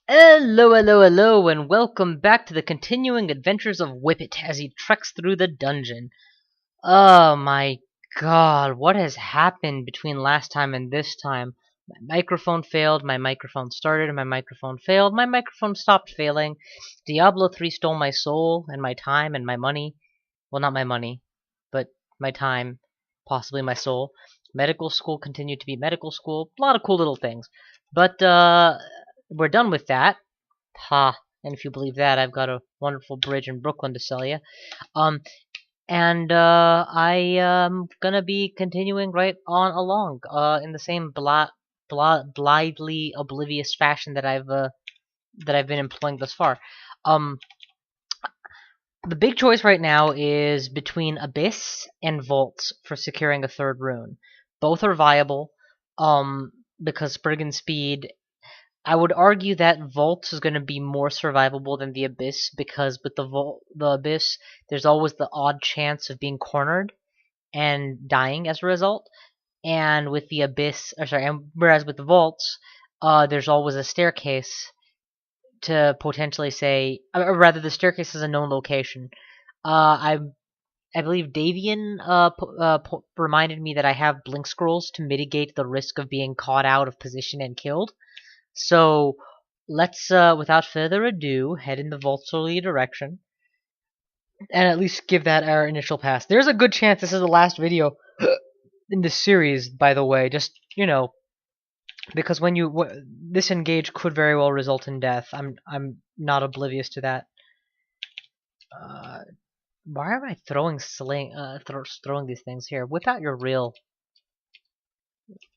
Hello, hello, hello, and welcome back to the continuing adventures of Whippet as he treks through the dungeon. Oh my god, what has happened between last time and this time? My microphone failed, my microphone started, my microphone failed, my microphone stopped failing. Diablo 3 stole my soul, and my time, and my money. Well, not my money, but my time, possibly my soul. Medical school continued to be medical school. A lot of cool little things. But, we're done with that. Ha! And if you believe that, I've got a wonderful bridge in Brooklyn to sell you. Um, I am gonna be continuing right on along, in the same blithely oblivious fashion that I've been employing thus far. Um, the big choice right now is between Abyss and Vaults for securing a third rune. Both are viable, because Spriggan speed. I would argue that Vaults is going to be more survivable than the Abyss because with the Abyss, there's always the odd chance of being cornered and dying as a result. And with the Abyss, whereas with the Vaults, there's always a staircase to potentially say, or rather, the staircase is a known location. I believe Davian reminded me that I have blink scrolls to mitigate the risk of being caught out of position and killed. So let's, without further ado, head in the Voltsoly direction and at least give that our initial pass. There's a good chance this is the last video in this series, by the way. Just, because when you disengage could very well result in death. I'm not oblivious to that. Why am I throwing throwing these things here? Whip out your real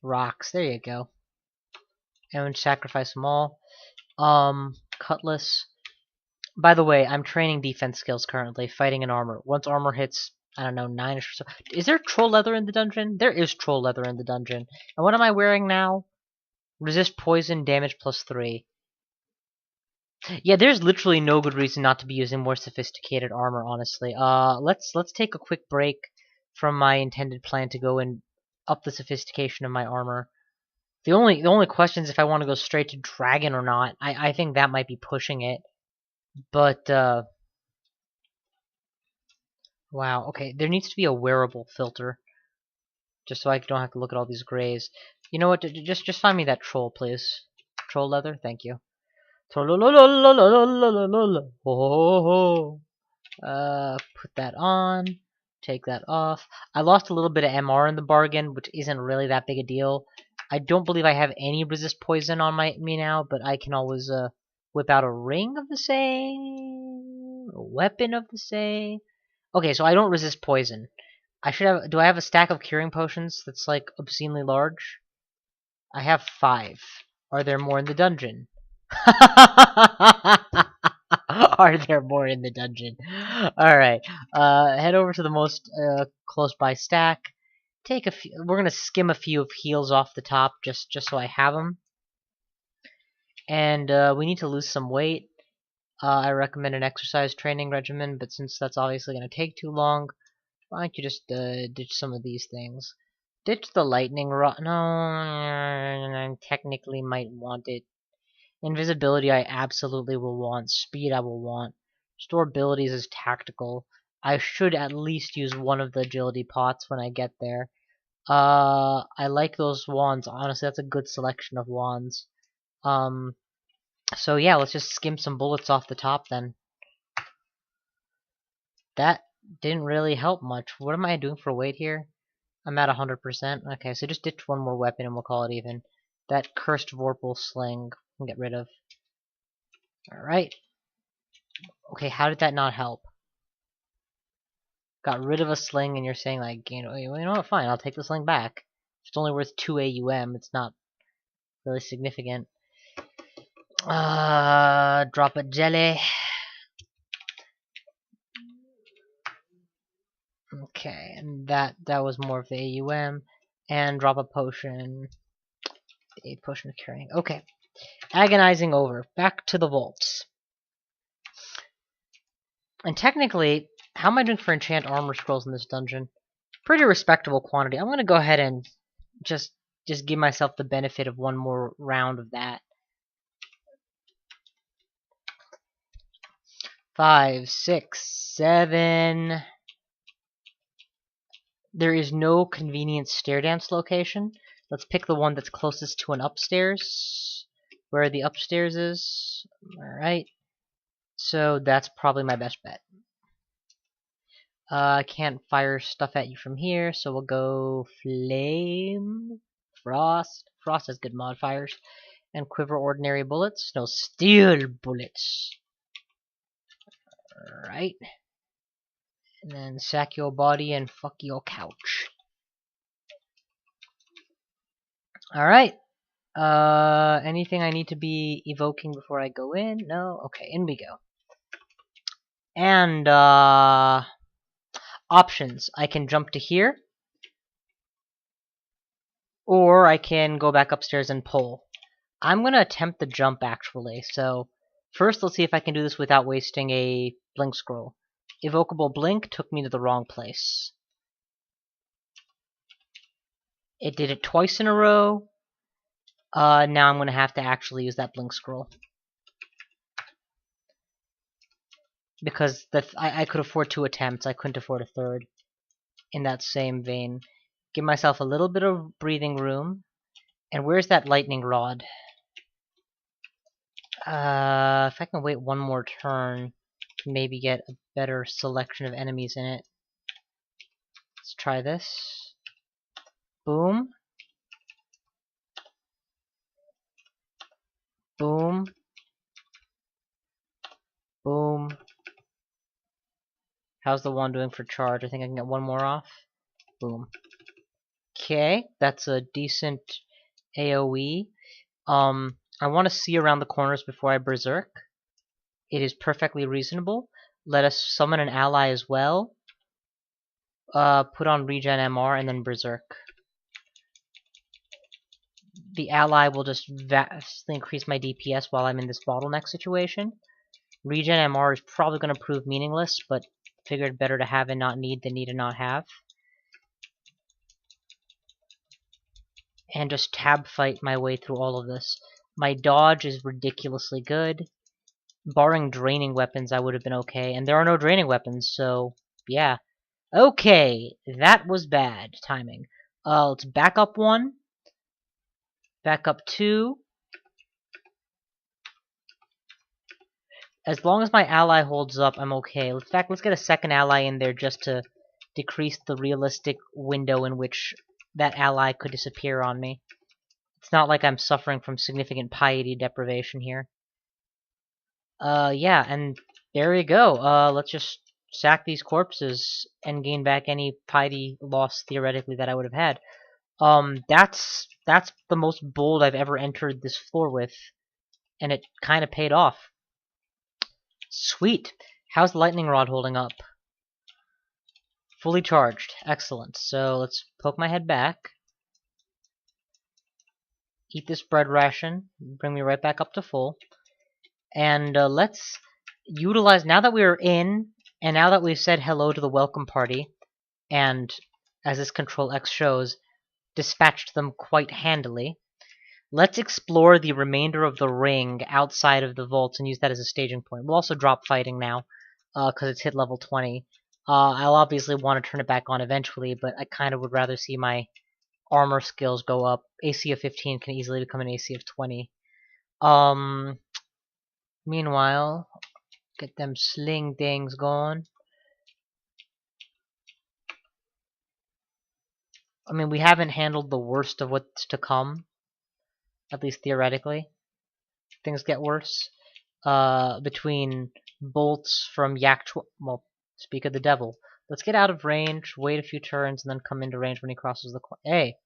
rocks. There you go. And sacrifice them all. Cutlass. By the way, I'm training defense skills currently, fighting in armor. Once armor hits, I don't know, 9ish or so. Is there troll leather in the dungeon? There is troll leather in the dungeon. And what am I wearing now? Resist poison, damage +3. Yeah, there's literally no good reason not to be using more sophisticated armor, honestly. Let's take a quick break from my intended plan to go and up the sophistication of my armor. The only question is if I want to go straight to dragon or not. I think that might be pushing it. But, wow, okay, there needs to be a wearable filter. Just so I don't have to look at all these grays. You know what, just find me that troll, please. Troll leather, thank you. Put that on. Take that off. I lost a little bit of MR in the bargain, which isn't really that big a deal. I don't believe I have any resist poison on me now, but I can always, whip out a ring of the same, a weapon of the same. Okay, so I don't resist poison. Do I have a stack of curing potions that's like obscenely large? I have 5. Are there more in the dungeon? Are there more in the dungeon? Alright, head over to the most, close by stack. Take a few, we're gonna skim a few of heals off the top, just so I have them. And, we need to lose some weight. I recommend an exercise training regimen, but since that's obviously gonna take too long, why don't you just, ditch some of these things? Ditch the lightning rod. No, I technically might want it. Invisibility I absolutely will want. Speed I will want. Store abilities is tactical. I should at least use one of the agility pots when I get there. I like those wands. Honestly, that's a good selection of wands. So yeah, let's just skim some bullets off the top then. That didn't really help much. What am I doing for weight here? I'm at 100%. Okay, so just ditch one more weapon and we'll call it even. That cursed Vorpal sling we can get rid of. Alright. Okay, how did that not help? Got rid of a sling and you're saying like, you know what, fine, I'll take the sling back. If it's only worth 2 AUM, it's not really significant. Drop a jelly. Okay, and that was more of the AUM. And drop a potion. A potion of carrying. Okay. Agonizing over. Back to the vaults. And technically, how am I doing for enchant armor scrolls in this dungeon? Pretty respectable quantity. I'm gonna go ahead and just give myself the benefit of one more round of that. 5, 6, 7. There is no convenient stair dance location. Let's pick the one that's closest to an upstairs. Where the upstairs is. Alright. So that's probably my best bet. I can't fire stuff at you from here, so we'll go Flame, Frost. Frost has good modifiers. And Quiver ordinary bullets. No, steel bullets. Alright. And then sack your body and fuck your couch. Alright. Anything I need to be evoking before I go in? No? Okay, in we go. And, options. I can jump to here. Or I can go back upstairs and pull. I'm gonna attempt the jump, actually. So, first let's see if I can do this without wasting a blink scroll. Evocable blink took me to the wrong place. It did it twice in a row. Now I'm gonna have to actually use that blink scroll. Because I could afford 2 attempts, I couldn't afford a third. In that same vein. Give myself a little bit of breathing room. And where's that lightning rod? If I can wait one more turn, maybe get a better selection of enemies in it. Let's try this. Boom. Boom. Boom. How's the one doing for charge? I think I can get one more off. Boom. Okay, that's a decent AoE. I want to see around the corners before I berserk. It is perfectly reasonable. Let us summon an ally as well. Put on regen MR and then berserk. The ally will just vastly increase my DPS while I'm in this bottleneck situation. Regen MR is probably going to prove meaningless, but figured better to have and not need than need and not have. And just tab fight my way through all of this. My dodge is ridiculously good. Barring draining weapons, I would have been okay. And there are no draining weapons, so yeah. Okay, that was bad timing. Let's back up 1. Back up 2. As long as my ally holds up, I'm okay. In fact, let's get a second ally in there just to decrease the realistic window in which that ally could disappear on me. It's not like I'm suffering from significant piety deprivation here. Yeah, and there we go. Let's just sack these corpses and gain back any piety loss, theoretically, that I would have had. That's the most bold I've ever entered this floor with, and it kind of paid off. Sweet. How's the lightning rod holding up? Fully charged. Excellent. So let's poke my head back. Eat this bread ration. Bring me right back up to full. And let's utilize, now that we're in, and now that we've said hello to the welcome party, and as this Control X shows, dispatched them quite handily, let's explore the remainder of the ring outside of the vaults and use that as a staging point. We'll also drop fighting now, because it's hit level 20. I'll obviously want to turn it back on eventually, but I kind of would rather see my armor skills go up. AC of 15 can easily become an AC of 20. Meanwhile, get them sling things going. I mean, we haven't handled the worst of what's to come. At least theoretically. Things get worse. Between bolts from well, speak of the devil. Let's get out of range, wait a few turns, and then come into range when he crosses the corner. Hey!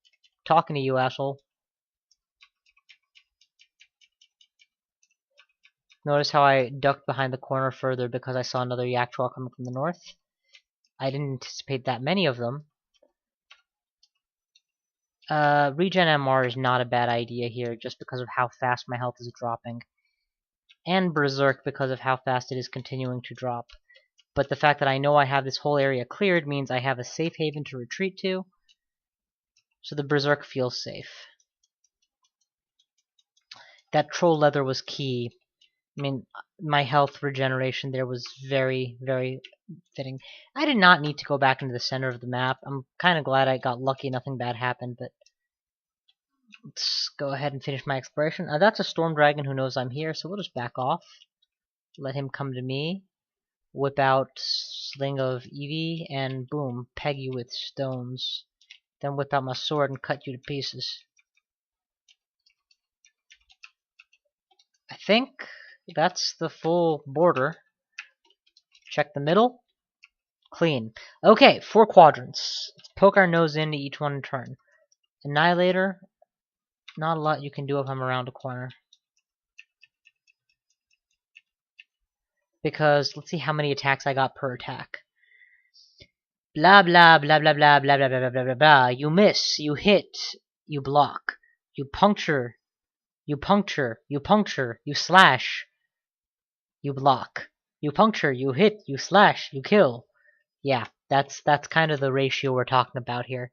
Talking to you, asshole. Notice how I ducked behind the corner further because I saw another yak troll coming from the north. I didn't anticipate that many of them. Regen MR is not a bad idea here, just because of how fast my health is dropping. And Berserk because of how fast it is continuing to drop. But the fact that I know I have this whole area cleared means I have a safe haven to retreat to. So the Berserk feels safe. That troll leather was key. I mean, my health regeneration there was very, very fitting. I did not need to go back into the center of the map. I'm kind of glad I got lucky, nothing bad happened, but let's go ahead and finish my exploration. That's a storm dragon who knows I'm here, so we'll just back off. Let him come to me. Whip out Sling of Eevee, and boom, peg you with stones. Then whip out my sword and cut you to pieces. I think that's the full border. Check the middle. Clean. Okay, 4 quadrants. Let's poke our nose into each one in turn. Annihilator. Not a lot you can do if I'm around a corner. Because let's see how many attacks I got per attack. Blah blah blah blah blah blah blah blah blah blah blah. You miss, you hit, you block, you puncture, you puncture, you puncture, you slash, you block, you puncture, you hit, you slash, you kill. Yeah, that's kind of the ratio we're talking about here.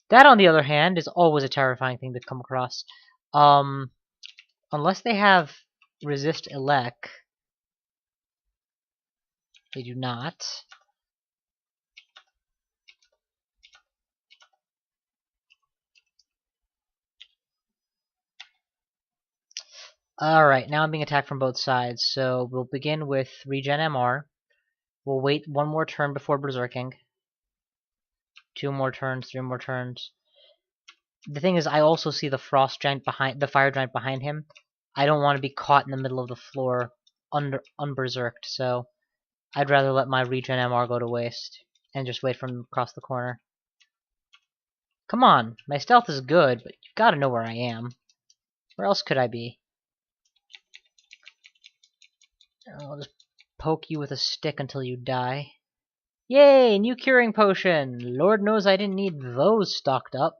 That, on the other hand, is always a terrifying thing to come across. Unless they have resist elec, they do not. Alright, now I'm being attacked from both sides, so we'll begin with regen MR. We'll wait 1 more turn before berserking. 2 more turns, 3 more turns. The thing is, I also see the frost giant behind, the fire giant behind him. I don't want to be caught in the middle of the floor, unberserked, so I'd rather let my regen MR go to waste and just wait for him across the corner. Come on, my stealth is good, but you've got to know where I am. Where else could I be? I'll just poke you with a stick until you die. Yay, new curing potion! Lord knows I didn't need those stocked up.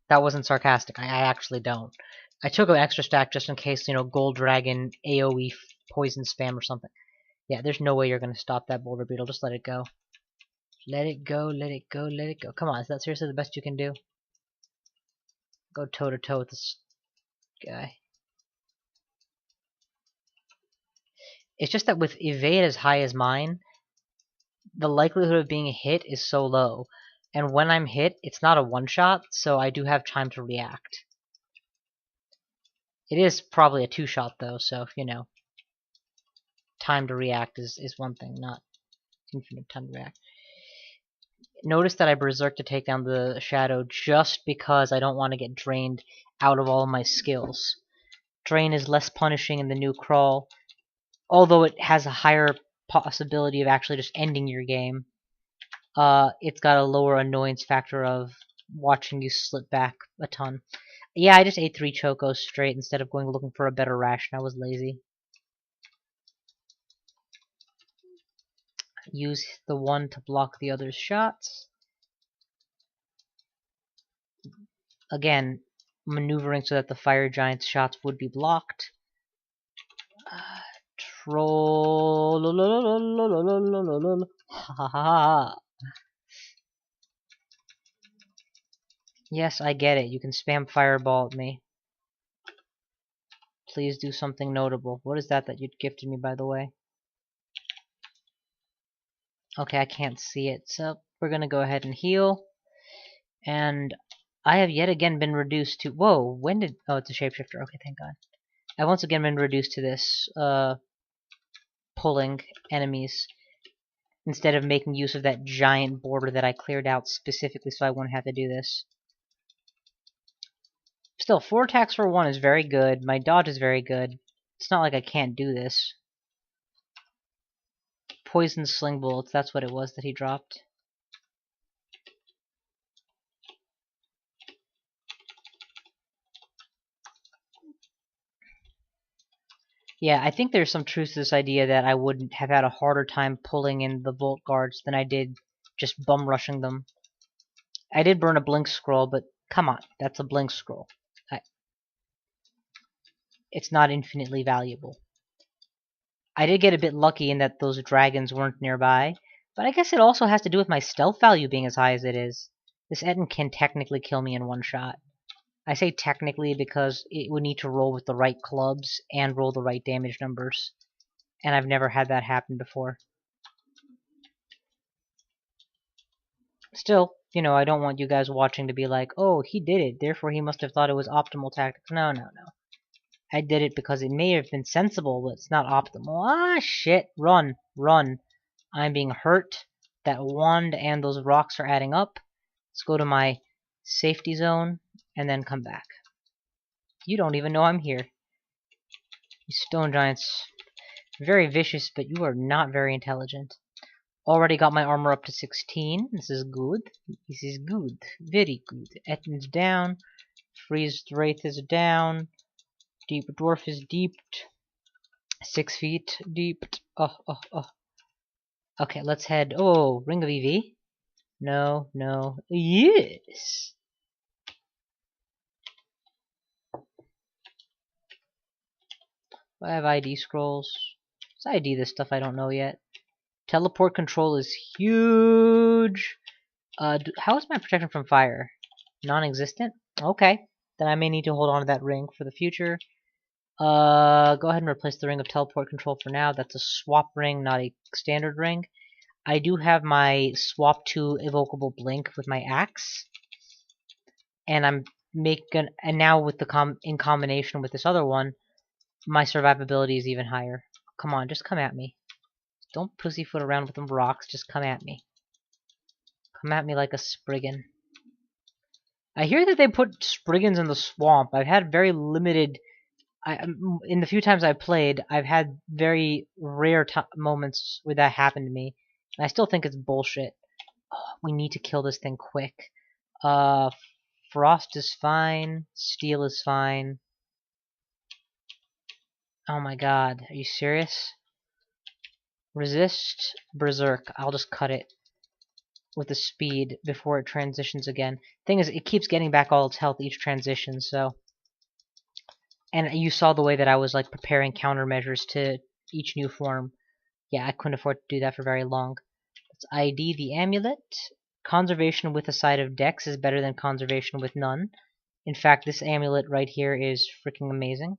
That wasn't sarcastic, I actually don't. I took an extra stack just in case, you know, Gold Dragon, AoE, poison spam or something. Yeah, there's no way you're gonna stop that boulder beetle, just let it go. Let it go, let it go, let it go. Come on, is that seriously the best you can do? Go toe to toe with this guy. It's just that with evade as high as mine, the likelihood of being hit is so low. And when I'm hit, it's not a one-shot, so I do have time to react. It is probably a 2-shot though, so, you know, time to react is one thing, not infinite time to react. Notice that I berserk to take down the shadow just because I don't want to get drained out of all of my skills. Drain is less punishing in the new crawl, although it has a higher possibility of actually just ending your game. It's got a lower annoyance factor of watching you slip back a ton. Yeah, I just ate 3 chocos straight instead of going looking for a better ration. I was lazy. Use the one to block the other's shots. Again, maneuvering so that the fire giant's shots would be blocked. Troll. Yes, I get it. You can spam fireball at me. Please do something notable. What is that you gifted me, by the way? Okay, I can't see it, so we're gonna go ahead and heal. And I have yet again been reduced to... Whoa, when did... Oh, it's a shapeshifter. Okay, thank God. I've once again been reduced to this, pulling enemies instead of making use of that giant border that I cleared out specifically so I wouldn't have to do this. Still, 4 attacks for 1 is very good. My dodge is very good. It's not like I can't do this. Poison sling bullets, that's what it was that he dropped. Yeah, I think there's some truth to this idea that I would have had a harder time pulling in the Volt Guards than I did just bum rushing them. I did burn a blink scroll, but come on, that's a blink scroll. It's not infinitely valuable. I did get a bit lucky in that those dragons weren't nearby, but I guess it also has to do with my stealth value being as high as it is. This Etten can technically kill me in 1 shot. I say technically because it would need to roll with the right clubs and roll the right damage numbers. And I've never had that happen before. Still, you know, I don't want you guys watching to be like, oh, he did it, therefore he must have thought it was optimal tactics. No, no, no. I did it because it may have been sensible, but it's not optimal. Ah, shit. Run. Run. I'm being hurt. That wand and those rocks are adding up. Let's go to my safety zone and then come back. You don't even know I'm here. You stone giants. Very vicious, but you are not very intelligent. Already got my armor up to 16. This is good. This is good. Very good. Etton's down. Freeze Wraith is down. Deep Dwarf is deeped. 6 feet deeped. Oh, oh, oh. Okay, let's head. Oh, Ring of EV. No, no. Yes! I have ID scrolls. Let's ID this stuff I don't know yet. Teleport control is huge. How is my protection from fire? Non-existent? Okay. Then I may need to hold on to that ring for the future. Go ahead and replace the ring of teleport control for now. That's a swap ring, not a standard ring. I do have my swap to evocable blink with my axe. And I'm making, and now with the in combination with this other one, my survivability is even higher. Come on, just come at me. Don't pussyfoot around with them rocks, just come at me. Come at me like a Spriggan. I hear that they put Spriggans in the swamp. I've had very limited... in the few times I've played, I've had very rare moments where that happened to me. And I still think it's bullshit. Oh, we need to kill this thing quick. Frost is fine. Steel is fine. Oh my god, are you serious? Resist Berserk. I'll just cut it with the speed before it transitions again. Thing is, it keeps getting back all its health each transition, so... And you saw the way that I was like preparing countermeasures to each new form. Yeah, I couldn't afford to do that for very long. Let's ID the amulet. Conservation with a side of Dex is better than conservation with none. In fact, this amulet right here is freaking amazing.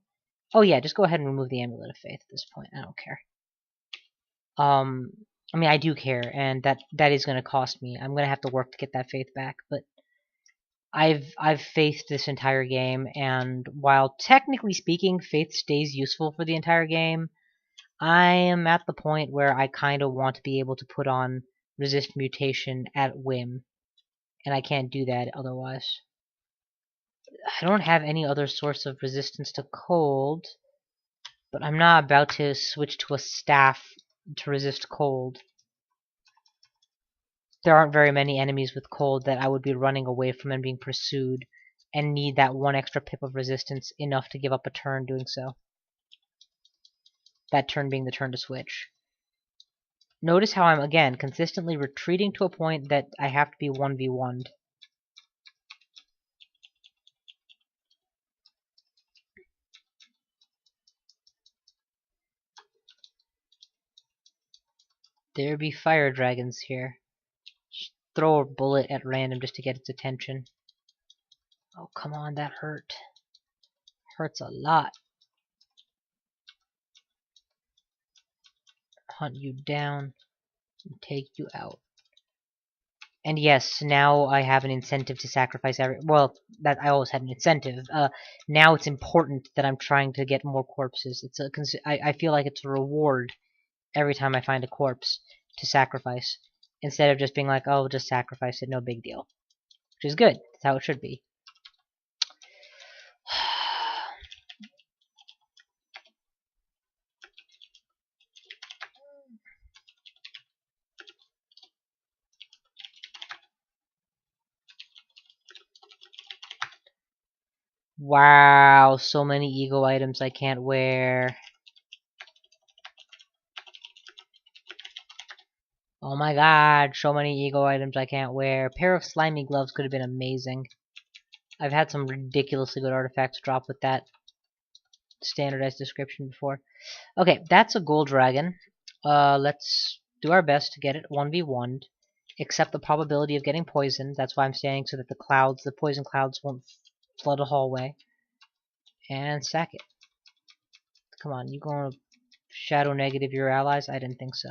Oh yeah, just go ahead and remove the amulet of faith at this point. I don't care. I mean, I do care, and that is going to cost me. I'm going to have to work to get that faith back, but I've faithed this entire game, and while technically speaking, faith stays useful for the entire game, I am at the point where I kind of want to be able to put on resist mutation at whim, and I can't do that otherwise. I don't have any other source of resistance to cold, but I'm not about to switch to a staff to resist cold. There aren't very many enemies with cold that I would be running away from and being pursued, and need that one extra pip of resistance enough to give up a turn doing so. That turn being the turn to switch. Notice how I'm, again, consistently retreating to a point that I have to be 1v1'd. There be fire dragons here. Just throw a bullet at random just to get its attention. Oh, come on, that hurt. Hurts a lot. Hunt you down and take you out. And yes, now I have an incentive to sacrifice well, that I always had an incentive. Now it's important that I'm trying to get more corpses. I feel like it's a reward every time I find a corpse to sacrifice, instead of just being like, oh, just sacrifice it, no big deal. Which is good. That's how it should be. Wow, so many ego items I can't wear. Oh my god, so many ego items I can't wear. A pair of slimy gloves could have been amazing. I've had some ridiculously good artifacts drop with that standardized description before. Okay, that's a gold dragon. Let's do our best to get it 1v1'd. Accept the probability of getting poisoned. That's why I'm staying so that the poison clouds won't flood a hallway, and sack it. Come on, you gonna shadow negative your allies? I didn't think so.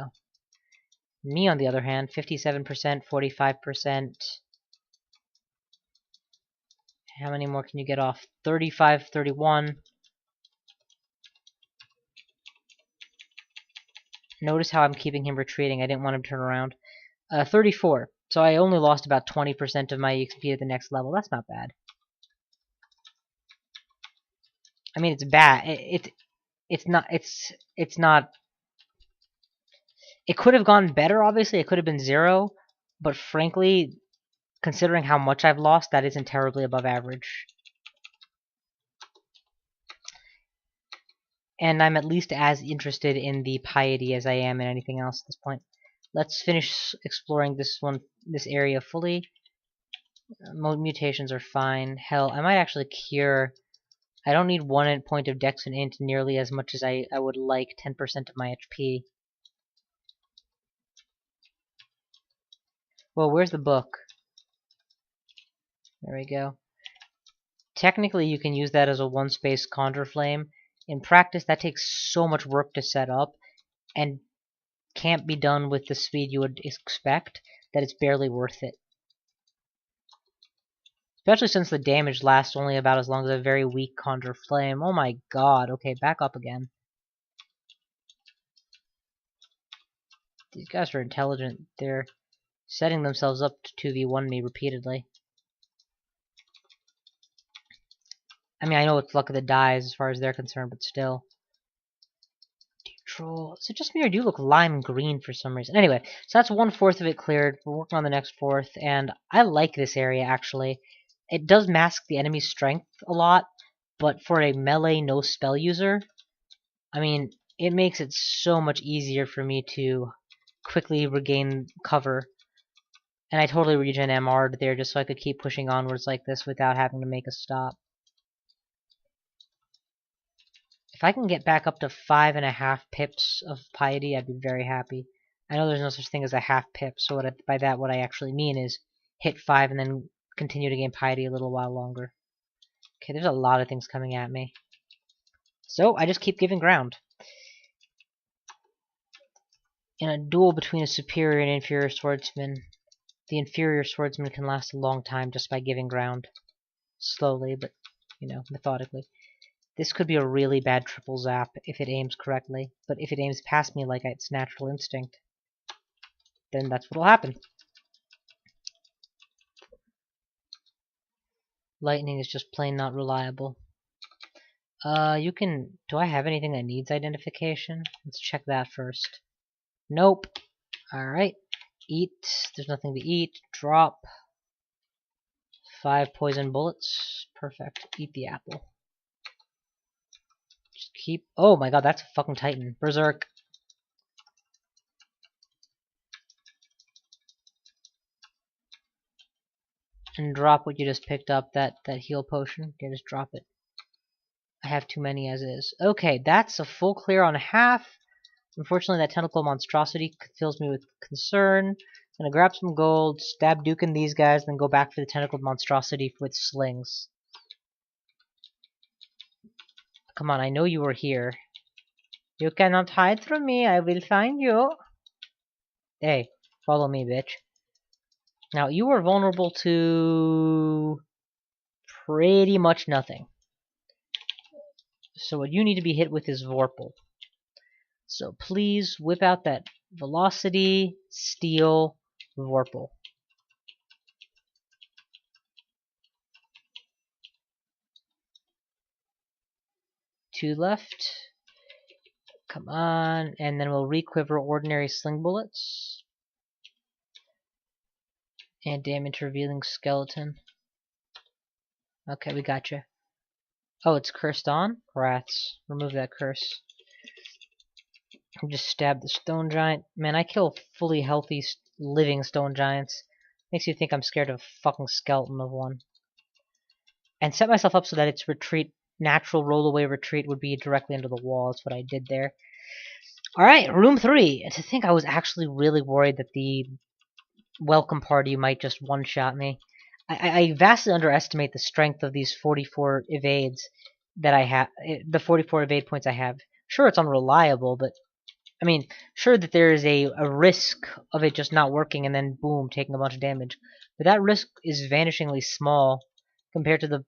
Me, on the other hand, 57%, 45%. How many more can you get off? 35, 31. Notice how I'm keeping him retreating. I didn't want him to turn around. 34. So I only lost about 20% of my XP at the next level. That's not bad. I mean, it's bad. It's not. It could have gone better, obviously. It could have been 0. But frankly, considering how much I've lost, that isn't terribly above average. And I'm at least as interested in the piety as I am in anything else at this point. Let's finish exploring this area fully. Mutations are fine. Hell, I might actually cure. I don't need 1 point of dex and int nearly as much as I would like 10% of my HP. Well, where's the book? There we go. Technically, you can use that as a one-space conjure flame. In practice, that takes so much work to set up, and can't be done with the speed you would expect, that it's barely worth it. Especially since the damage lasts only about as long as a very weak conjure flame. Oh my god, okay, back up again. These guys are intelligent. They're setting themselves up to 2v1 me repeatedly. I mean, I know it's luck of the dies as far as they're concerned, but still. Troll. Is it just me or do you look lime green for some reason? Anyway, so that's 1/4 of it cleared. We're working on the next 1/4, and I like this area actually. It does mask the enemy's strength a lot, but for a melee no spell user, I mean, it makes it so much easier for me to quickly regain cover. And I totally regen MR'd there just so I could keep pushing onwards like this without having to make a stop. If I can get back up to 5.5 pips of piety, I'd be very happy. I know there's no such thing as a half pip, so by that what I actually mean is hit 5 and then continue to gain piety a little while longer. Okay, there's a lot of things coming at me. So, I just keep giving ground. In a duel between a superior and inferior swordsman, the inferior swordsman can last a long time just by giving ground. Slowly, but, methodically. This could be a really bad triple zap if it aims correctly, but if it aims past me like its natural instinct, then that's what'll happen. Lightning is just plain not reliable. Do I have anything that needs identification? Let's check that first. Nope. Alright. Eat. There's nothing to eat. Drop. 5 poison bullets. Perfect. Eat the apple. Just keep... Oh my god, that's a fucking titan. Berserk. And drop what you just picked up, that heal potion. Yeah, just drop it. I have too many as is. Okay, that's a full clear on half. Unfortunately, that tentacle monstrosity fills me with concern. I'm gonna grab some gold, stab Dukin these guys, then go back for the tentacled monstrosity with slings. Come on, I know you were here. You cannot hide from me, I will find you. Hey, follow me, bitch. Now, you are vulnerable to pretty much nothing. So what you need to be hit with is Vorpal. So please whip out that velocity, steel, Vorpal. Two left. Come on, and then we'll requiver ordinary sling bullets. And damage revealing skeleton. Okay, we gotcha. Oh, it's cursed on? Rats. Remove that curse. Just stab the stone giant. Man, I kill fully healthy living stone giants. Makes you think I'm scared of a fucking skeleton of one. And set myself up so that its retreat, natural rollaway retreat, would be directly into the wall. That's what I did there. Alright, room 3. And to think I was actually really worried that the welcome party might just one-shot me. I vastly underestimate the strength of these 44 evades that I have, the 44 evade points I have. Sure, it's unreliable, but I mean, sure that there is a risk of it just not working and then boom, taking a bunch of damage. But that risk is vanishingly small compared to the...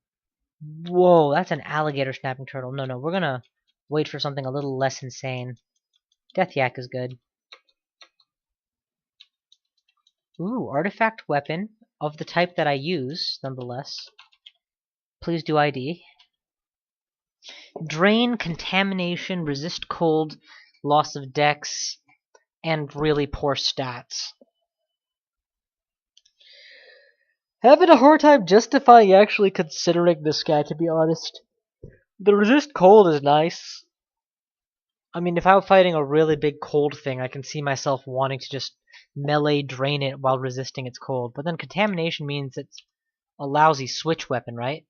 Whoa, that's an alligator snapping turtle. No, we're gonna wait for something a little less insane. Death Yak is good. Ooh, artifact weapon of the type that I use, nonetheless. Please do ID. Drain, contamination, resist cold, loss of dex, and really poor stats. Having a hard time justifying actually considering this guy, to be honest. The resist cold is nice. I mean, if I'm fighting a really big cold thing, I can see myself wanting to just melee drain it while resisting its cold. But then contamination means it's a lousy switch weapon, right?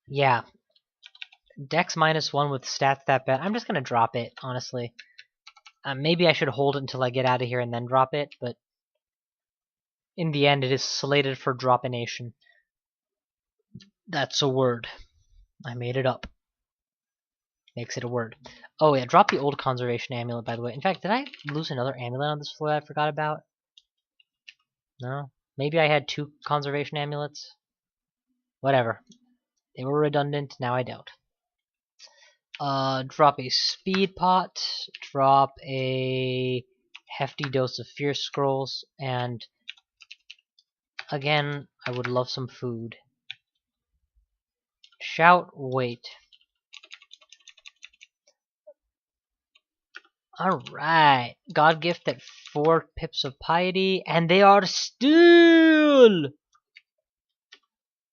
Yeah. Dex -1 with stats that bad. I'm just gonna drop it, honestly. Maybe I should hold it until I get out of here and then drop it, but in the end, it is slated for dropination. That's a word. I made it up. Makes it a word. Oh yeah, drop the old conservation amulet, by the way. In fact, did I lose another amulet on this floor that I forgot about? No? Maybe I had 2 conservation amulets? Whatever. They were redundant, now I don't. Drop a speed pot, drop a hefty dose of fierce scrolls, and again, I would love some food. Shout, wait. Alright, God gift at 4 pips of piety, and they are still...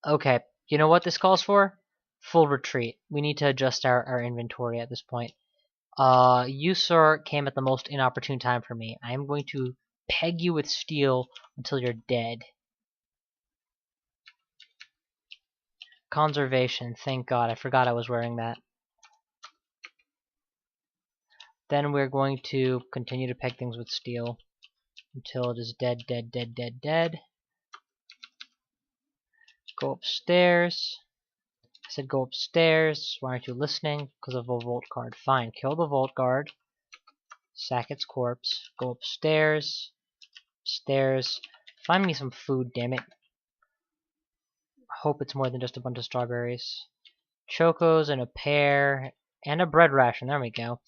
Okay, you know what this calls for? Full retreat. We need to adjust our inventory at this point. You, sir, came at the most inopportune time for me. I am going to peg you with steel until you're dead. Conservation, thank God. I forgot I was wearing that. Then we're going to continue to peg things with steel until it is dead, dead, dead, dead, dead. Go upstairs. I said go upstairs. Why aren't you listening? Because of a vault guard. Fine, kill the vault guard. Sack its corpse. Go upstairs. Upstairs. Find me some food, damn it. Hope it's more than just a bunch of strawberries. Chocos and a pear and a bread ration. There we go.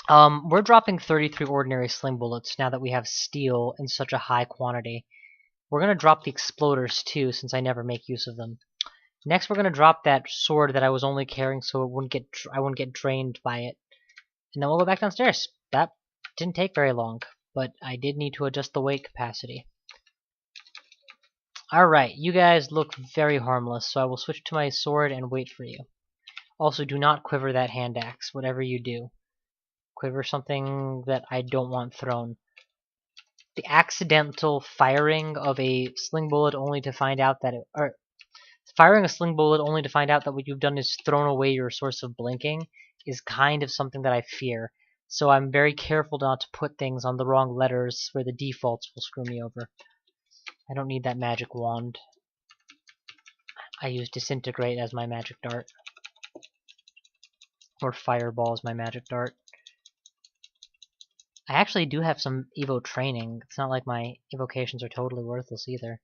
We're dropping 33 ordinary sling bullets now that we have steel in such a high quantity. We're gonna drop the exploders too, since I never make use of them. Next, we're gonna drop that sword that I was only carrying so I wouldn't get drained by it. And then we'll go back downstairs. That didn't take very long, but I did need to adjust the weight capacity. Alright, you guys look very harmless, so I will switch to my sword and wait for you. Also, do not quiver that hand axe, whatever you do. Quiver something that I don't want thrown. The accidental firing of a sling bullet only to find out that firing a sling bullet only to find out that what you've done is thrown away your source of blinking is kind of something that I fear. So I'm very careful not to put things on the wrong letters where the defaults will screw me over. I don't need that magic wand. I use disintegrate as my magic dart. Or fireball as my magic dart. I actually do have some evo training. It's not like my evocations are totally worthless either.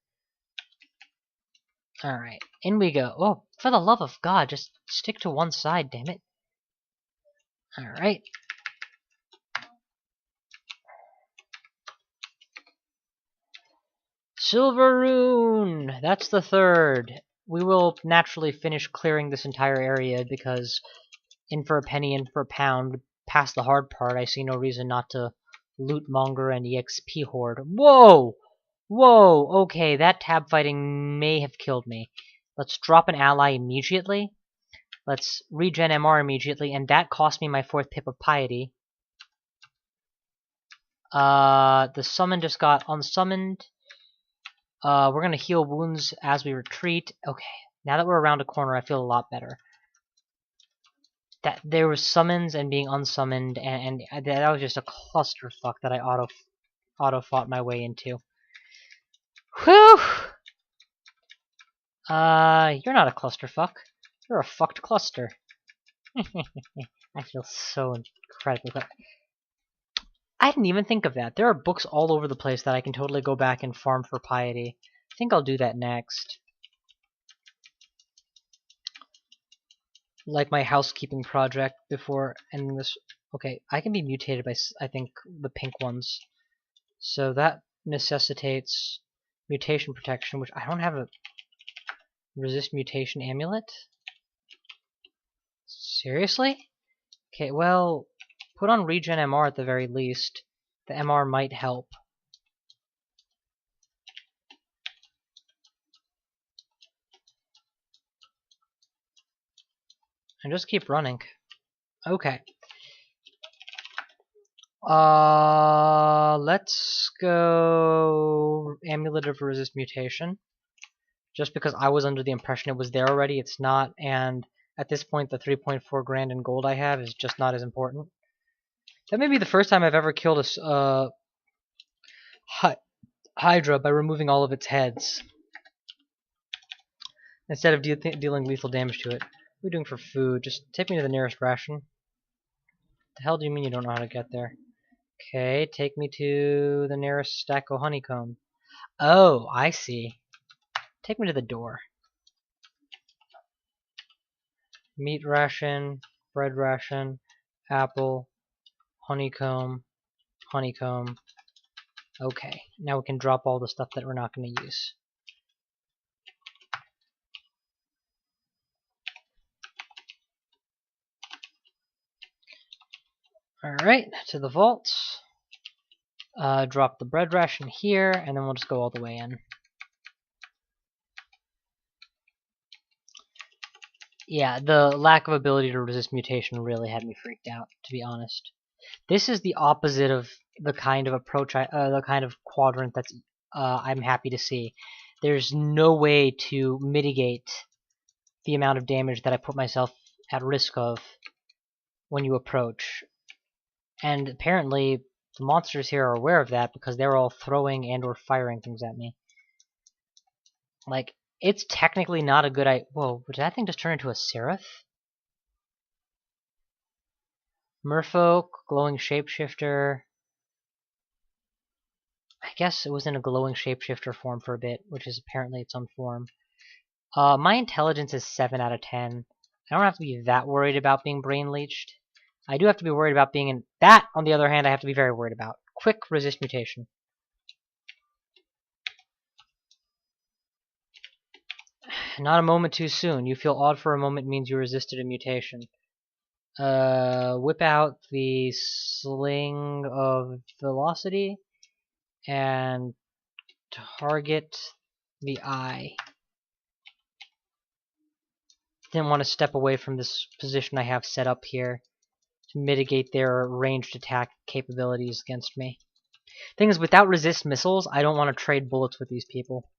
Alright, in we go. Oh, for the love of God, just stick to one side, damn it. Alright. Silver rune! That's the 3rd. We will naturally finish clearing this entire area because in for a penny, in for a pound. Past the hard part, I see no reason not to loot monger and EXP hoard. Whoa! Whoa! Okay, that tab fighting may have killed me. Let's drop an ally immediately. Let's regen MR immediately, and that cost me my 4th pip of piety. The summon just got unsummoned. We're gonna heal wounds as we retreat. Okay, now that we're around a corner, I feel a lot better. That there was summons and being unsummoned, and that was just a clusterfuck that I auto fought my way into. Whew! You're not a clusterfuck. You're a fucked cluster. I feel so incredibly good. I didn't even think of that. There are books all over the place that I can totally go back and farm for piety. I think I'll do that next. Like my housekeeping project before ending this. Okay, I can be mutated by, I think, the pink ones. So that necessitates mutation protection, which I don't have a resist mutation amulet. Seriously? Okay, well, put on regen MR at the very least. The MR might help. And just keep running. Okay. Let's go Amulet of Resist Mutation. Just because I was under the impression it was there already, it's not, and at this point the 3.4 grand in gold I have is just not as important. That may be the first time I've ever killed a Hydra by removing all of its heads, instead of dealing lethal damage to it. What are we doing for food? Just take me to the nearest ration. The hell do you mean you don't know how to get there? Okay, take me to the nearest stack of honeycomb. Oh, I see. Take me to the door. Meat ration, bread ration, apple, honeycomb, honeycomb. Okay, now we can drop all the stuff that we're not going to use. Alright, to the vaults. Drop the bread ration here, and then we'll just go all the way in. Yeah, the lack of ability to resist mutation really had me freaked out, to be honest. This is the opposite of the kind of approach, the kind of quadrant that's I'm happy to see. There's no way to mitigate the amount of damage that I put myself at risk of when you approach. And apparently the monsters here are aware of that because they're all throwing and or firing things at me. Like, it's technically not a good idea. Whoa, did that thing just turn into a seraph? Merfolk, glowing shapeshifter. I guess it was in a glowing shapeshifter form for a bit, which is apparently its own form. My intelligence is 7 out of 10. I don't have to be that worried about being brain leeched. I do have to be worried about being in... That, on the other hand, I have to be very worried about. Quick resist mutation. Not a moment too soon. You feel odd for a moment means you resisted a mutation. Whip out the sling of velocity and target the eye. Didn't want to step away from this position I have set up here to mitigate their ranged attack capabilities against me. Thing is, without resist missiles, I don't want to trade bullets with these people.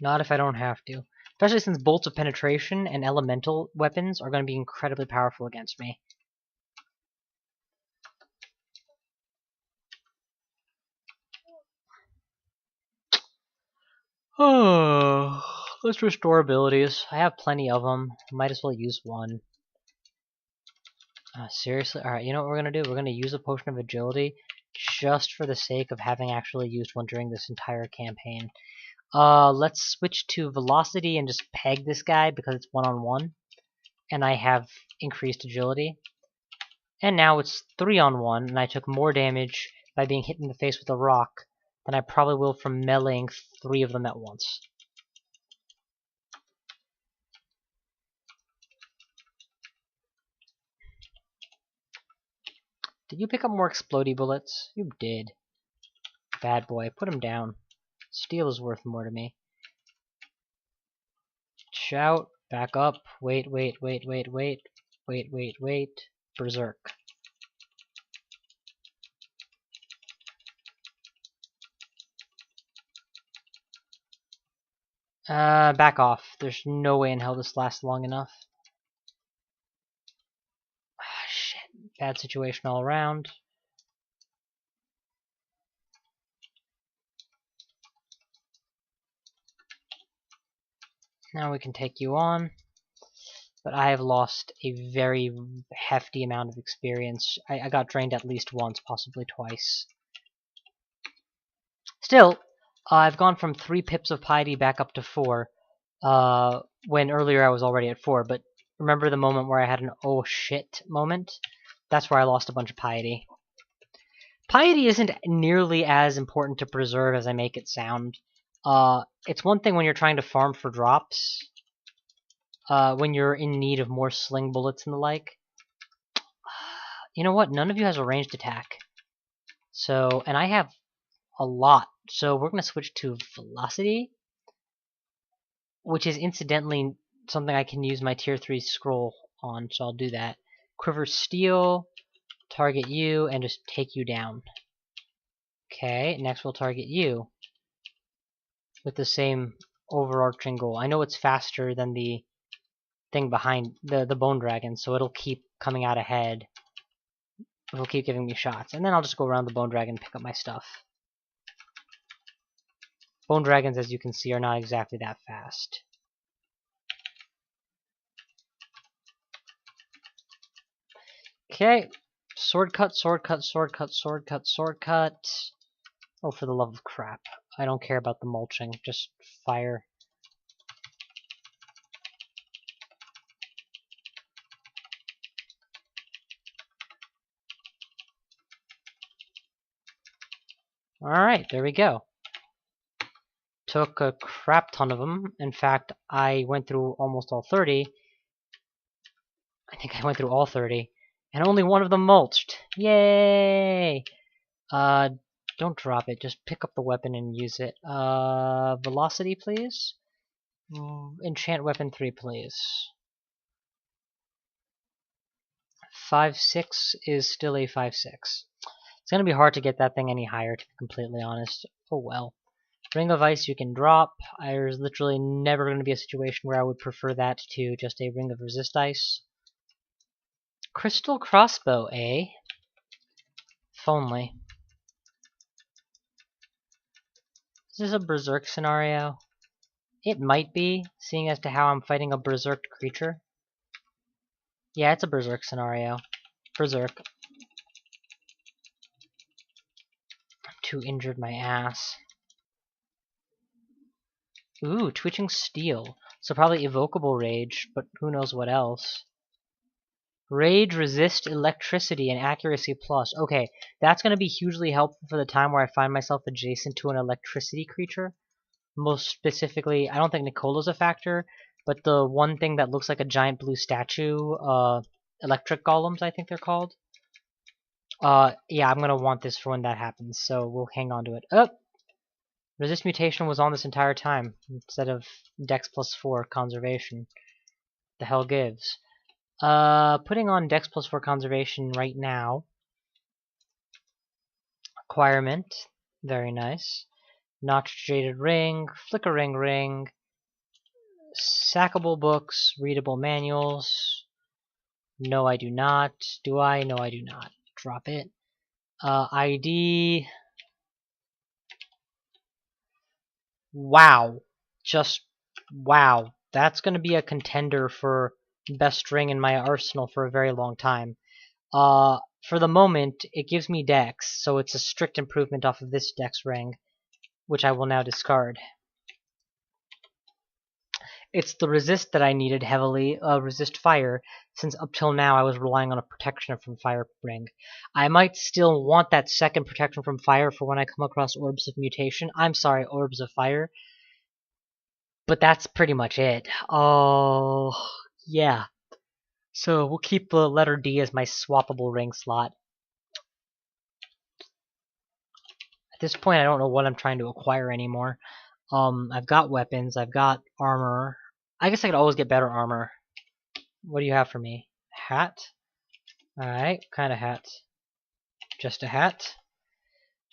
Not if I don't have to. Especially since bolts of penetration and elemental weapons are going to be incredibly powerful against me. Oh, let's restore abilities. I have plenty of them. Might as well use one. Seriously? Alright, you know what we're going to do? We're going to use a potion of agility just for the sake of having actually used one during this entire campaign. Let's switch to velocity and just peg this guy because it's one-on-one. And I have increased agility. And now it's 3-on-1, and I took more damage by being hit in the face with a rock than I probably will from meleeing 3 of them at once. Did you pick up more explodey bullets? You did. Bad boy, put him down. Steel is worth more to me. Shout, back up, wait. Berserk. Back off. There's no way in hell this lasts long enough. Ah, shit. Bad situation all around. Now we can take you on. But I have lost a very hefty amount of experience. I got drained at least once, possibly twice. Still, I've gone from 3 pips of piety back up to 4, when earlier I was already at 4, but remember the moment where I had an oh shit moment? That's where I lost a bunch of piety. Piety isn't nearly as important to preserve as I make it sound. It's one thing when you're trying to farm for drops, when you're in need of more sling bullets and the like. You know what? None of you has a ranged attack. So, and I have a lot. So we're going to switch to velocity, which is incidentally something I can use my tier 3 scroll on, so I'll do that. Quiver steel, target you, and just take you down. Okay, next we'll target you with the same overarching goal. I know it's faster than the thing behind the bone dragon, so it'll keep coming out ahead. It'll keep giving me shots, and then I'll just go around the bone dragon and pick up my stuff. Bone dragons, as you can see, are not exactly that fast. Okay, sword cut, sword cut, sword cut, sword cut, sword cut. Oh, for the love of crap. I don't care about the mulching, just fire. Alright, there we go. Took a crap ton of them. In fact, I went through almost all 30. I think I went through all 30. And only one of them mulched. Yay! Don't drop it. Just pick up the weapon and use it. Velocity, please. Enchant weapon 3, please. 5-6 is still a 5-6. It's gonna be hard to get that thing any higher, to be completely honest. Oh well. Ring of Ice you can drop. There's literally never going to be a situation where I would prefer that to just a Ring of Resist Ice. Crystal Crossbow, eh? If only. Is this a Berserk scenario? It might be, seeing as to how I'm fighting a Berserk creature. Yeah, it's a Berserk scenario. Berserk. I'm too injured my ass. Ooh, Twitching Steel. So probably Evocable Rage, but who knows what else. Rage, Resist, Electricity, and Accuracy Plus. Okay, that's going to be hugely helpful for the time where I find myself adjacent to an electricity creature. Most specifically, I don't think Nicola's a factor, but the one thing that looks like a giant blue statue, electric golems, I think they're called. Yeah, I'm going to want this for when that happens, so we'll hang on to it. Oh! Resist Mutation was on this entire time, instead of Dex plus 4 Conservation. The hell gives. Putting on Dex plus 4 Conservation right now. Acquirement. Very nice. Notched Jaded Ring. Flickering Ring. Sackable books. Readable manuals. No, I do not. Do I? No, I do not. Drop it. ID. Wow. Just wow. That's going to be a contender for best ring in my arsenal for a very long time. For the moment, it gives me Dex, so it's a strict improvement off of this Dex ring, which I will now discard. It's the resist that I needed heavily, resist fire, since up till now I was relying on a protection from fire ring. I might still want that second protection from fire for when I come across orbs of mutation. I'm sorry, orbs of fire. But that's pretty much it. Oh, yeah. So we'll keep the letter D as my swappable ring slot. At this point, I don't know what I'm trying to acquire anymore. I've got weapons, I've got armor. I guess I could always get better armor. What do you have for me? Hat? Alright, what kind of hat? Just a hat?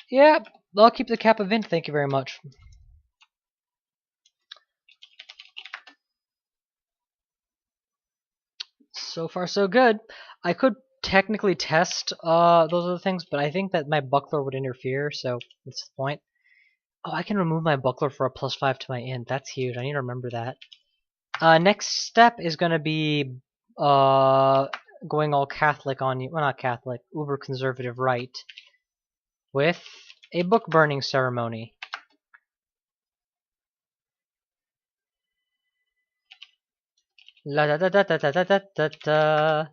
Yeah, I'll keep the Cap of Vint, thank you very much. So far so good. I could technically test those other things, but I think that my buckler would interfere, so what's the point? Oh, I can remove my buckler for a +5 to my int. That's huge. I need to remember that. Next step is gonna be going all Catholic on you. Well, not Catholic, uber conservative right with a book burning ceremony. La da da da da da da da da da.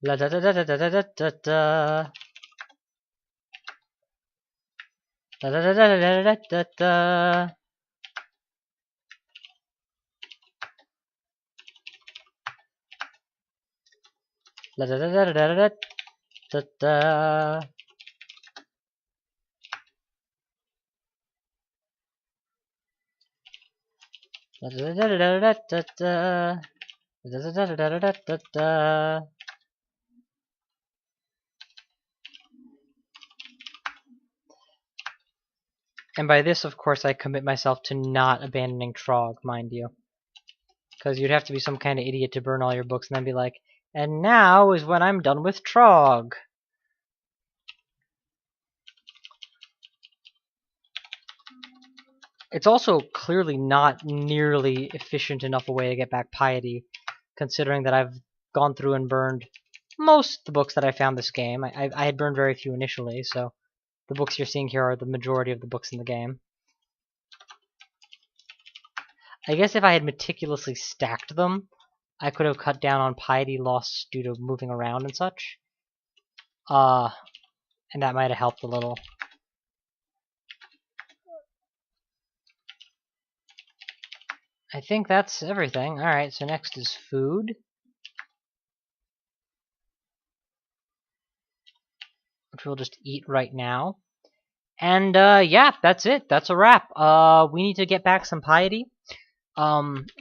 La da da da da da da da da da. La da da da da da da da. La da da da da da da da. La da da da da da da da. La da da da da da da da. And by this, of course, I commit myself to not abandoning Trog, mind you. Because you'd have to be some kind of idiot to burn all your books and then be like, and now is when I'm done with Trog. It's also clearly not nearly efficient enough a way to get back piety, considering that I've gone through and burned most of the books that I found this game. I had burned very few initially, so the books you're seeing here are the majority of the books in the game. I guess if I had meticulously stacked them, I could have cut down on piety loss due to moving around and such. And that might have helped a little. I think that's everything. Alright, so next is food. Which we'll just eat right now. And yeah, that's it. That's a wrap. We need to get back some piety.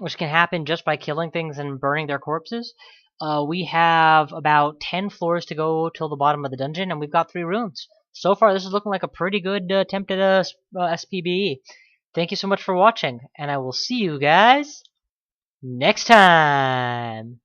Which can happen just by killing things and burning their corpses. We have about 10 floors to go till the bottom of the dungeon, and we've got 3 runes. So far, this is looking like a pretty good attempt at a SpBe. Thank you so much for watching, and I will see you guys next time!